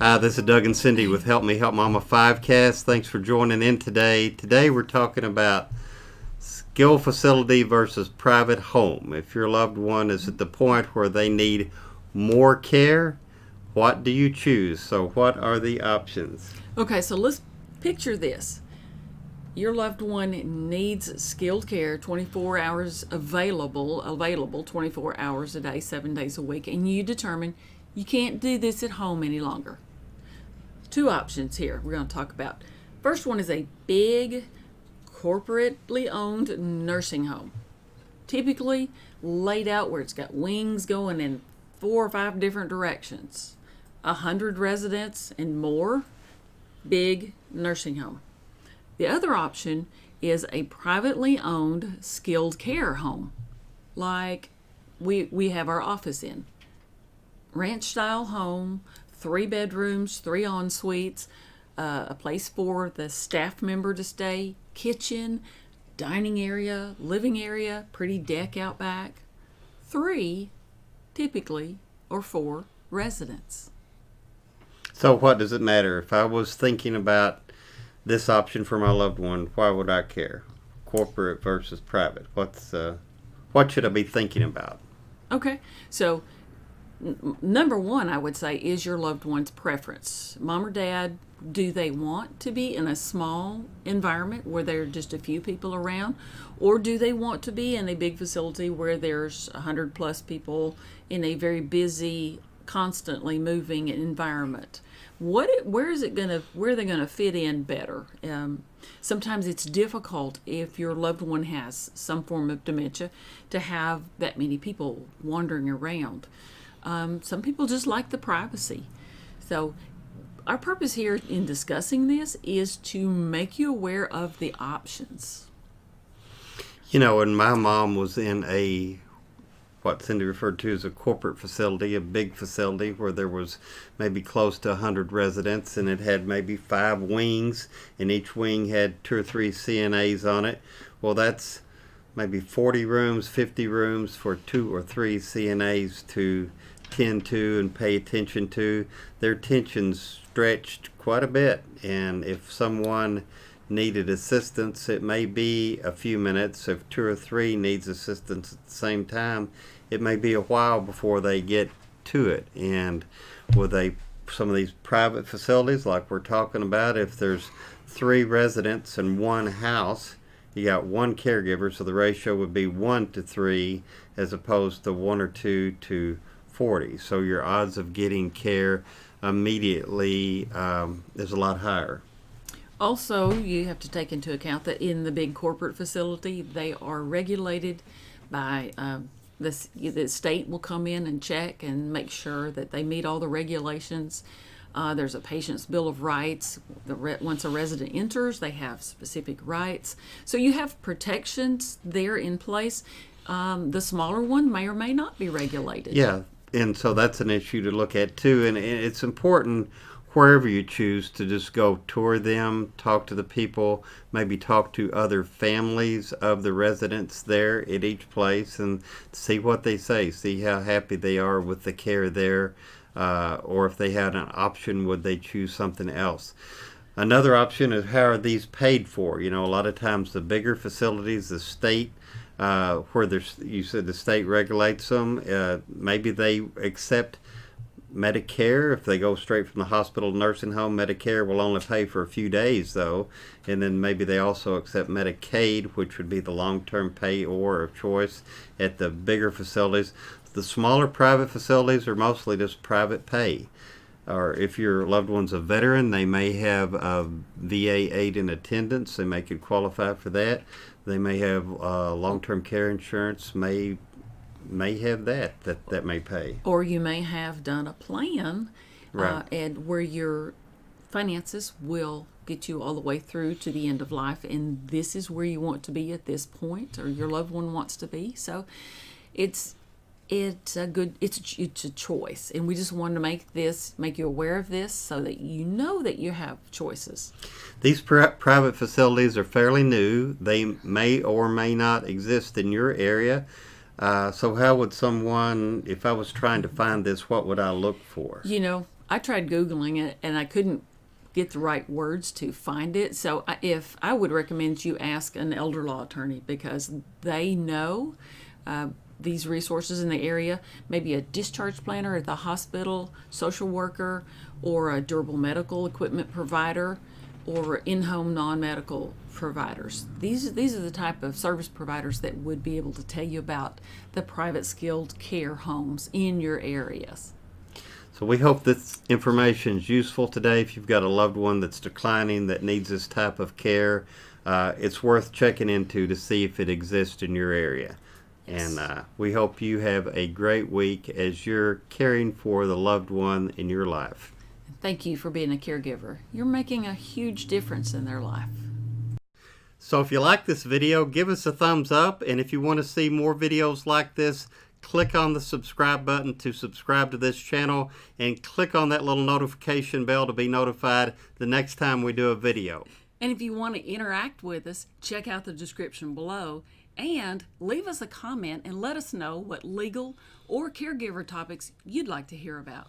Hi, this is Doug and Cindy with Help Me Help Mama 5cast. Thanks for joining in today. Today we're talking about skilled facility versus private home. If your loved one is at the point where they need more care, what do you choose? So what are the options? Okay, so let's picture this. Your loved one needs skilled care, 24 hours available 24 hours a day, 7 days a week, and you determine you can't do this at home any longer. Two options here we're going to talk about. First one is a big, corporately owned nursing home. Typically laid out where it's got wings going in 4 or 5 different directions. 100 residents and more, big nursing home. The other option is a privately owned skilled care home, like we have our office in. Ranch style home, 3 bedrooms, 3 en-suites, a place for the staff member to stay, kitchen, dining area, living area, pretty deck out back. 3, typically, or 4 residents. So what does it matter? If I was thinking about this option for my loved one, why would I care? Corporate versus private. What should I be thinking about? Okay, so number one, I would say, is your loved one's preference. Mom or dad, do they want to be in a small environment where there are just a few people around? Or do they want to be in a big facility where there's 100 plus people in a very busy, constantly moving environment? Where are they going to fit in better? Sometimes it's difficult if your loved one has some form of dementia to have that many people wandering around. Some people just like the privacy. So our purpose here in discussing this is to make you aware of the options. You know, when my mom was in what Cindy referred to as a corporate facility, a big facility where there was maybe close to 100 residents, and it had maybe 5 wings, and each wing had 2 or 3 CNAs on it. Well, that's maybe 40 rooms, 50 rooms for 2 or 3 CNAs to tend to and pay attention to. Their attention's stretched quite a bit, and if someone needed assistance, it may be a few minutes. If 2 or 3 needs assistance at the same time, it may be a while before they get to it. And with some of these private facilities like we're talking about, if there's 3 residents in one house, you got 1 caregiver, so the ratio would be 1 to 3 as opposed to 1 or 2 to 40. So your odds of getting care immediately is a lot higher. Also, you have to take into account that in the big corporate facility, they are regulated by the state will come in and check and make sure that they meet all the regulations. There's a patient's bill of rights. Once a resident enters, they have specific rights. So you have protections there in place. The smaller one may or may not be regulated. Yeah, and so that's an issue to look at too. And it's important wherever you choose to just go tour them, talk to the people, maybe talk to other families of the residents there at each place and see what they say, see how happy they are with the care there, or if they had an option, would they choose something else? Another option is, how are these paid for? You know, a lot of times the bigger facilities, the state, where you said the state regulates them, maybe they accept Medicare. If they go straight from the hospital nursing home, Medicare will only pay for a few days though, and then maybe they also accept Medicaid, which would be the long-term pay or of choice at the bigger facilities. The smaller private facilities are mostly just private pay. Or if your loved one's a veteran, they may have a VA aid in attendance. They may could qualify for that. They may have long-term care insurance, may have that may pay. Or you may have done a plan, right, and where your finances will get you all the way through to the end of life, and this is where you want to be at this point, or your loved one wants to be. So it's a choice, and we just wanted to make you aware of this so that you know that you have choices. These private facilities are fairly new. They may or may not exist in your area. So how would someone, if I was trying to find this, what would I look for? You know, I tried Googling it and I couldn't get the right words to find it. So if I would recommend you ask an elder law attorney, because they know these resources in the area, maybe a discharge planner at the hospital, social worker, or a durable medical equipment provider, or in-home non-medical providers. These are the type of service providers that would be able to tell you about the private skilled care homes in your areas. So we hope this information is useful today. If you've got a loved one that's declining that needs this type of care, it's worth checking into to see if it exists in your area. Yes. And we hope you have a great week as you're caring for the loved one in your life. Thank you for being a caregiver. You're making a huge difference in their life. So if you like this video, give us a thumbs up. And if you want to see more videos like this, click on the subscribe button to subscribe to this channel, and click on that little notification bell to be notified the next time we do a video. And if you want to interact with us, check out the description below and leave us a comment and let us know what legal or caregiver topics you'd like to hear about.